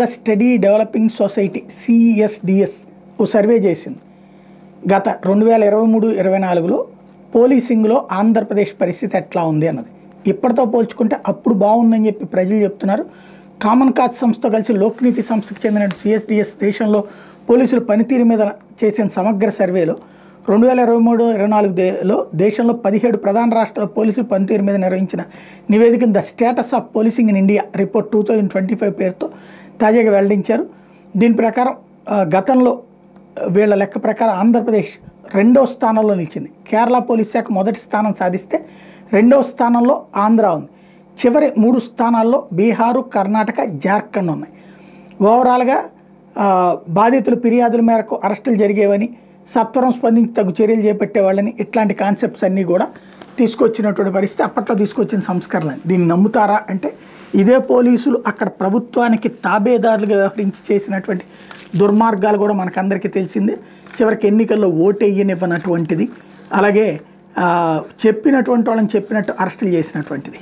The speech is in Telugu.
The study developing society CSDS ఓ సర్వే చేసింది. గత 2023-24లో పోలీసింగ్లో ఆంధ్రప్రదేశ్ పరిస్థితి ఎట్లా ఉంది అన్నది. ఇప్పటితో పోల్చుకుంటే అప్పుడు బాగుందని చెప్పి ప్రజలు చెప్తున్నారు. కామన్ కాజ్ సంస్థతో కలిసి లోక్నీతి సంస్థకు చెందిన సిఎస్డిఎస్ దేశంలో పోలీసుల పనితీరు మీద చేసిన సమగ్ర సర్వేలో 2023-24లో దేశంలో 17 ప్రధాన రాష్ట్రాల పోలీసుల పనితీరు మీద నిర్వహించిన నివేదికను the status of policing in India report 2025 పేరుతో తాజాగా వెల్లడించారు. దీని ప్రకారం గతంలో వీళ్ళ లెక్క ప్రకారం ఆంధ్రప్రదేశ్ 2వ స్థానంలో నిలిచింది. కేరళ పోలీస్ శాఖ మొదటి స్థానం సాధిస్తే 2వ స్థానంలో ఆంధ్ర ఉంది. చివరి 3 స్థానాల్లో బీహారు, కర్ణాటక, జార్ఖండ్ ఉన్నాయి. ఓవరాల్గా బాధితుల ఫిర్యాదుల మేరకు అరెస్టులు జరిగేవని, సత్వరం స్పందించి తగు చర్యలు చేపట్టేవాళ్ళని, ఇట్లాంటి కాన్సెప్ట్స్ అన్నీ కూడా తీసుకొచ్చినటువంటి పరిస్థితి. అప్పట్లో తీసుకొచ్చిన సంస్కరణలు. దీన్ని నమ్ముతారా అంటే ఇదే పోలీసులు అక్కడ ప్రభుత్వానికి తాబేదారులుగా వ్యవహరించి చేసినటువంటి దుర్మార్గాలు కూడా మనకందరికీ తెలిసిందే. చివరికి ఎన్నికల్లో ఓటెయ్యనివ్వనటువంటిది, అలాగే చెప్పినటువంటి వాళ్ళని చెప్పినట్టు అరెస్టులు చేసినటువంటిది.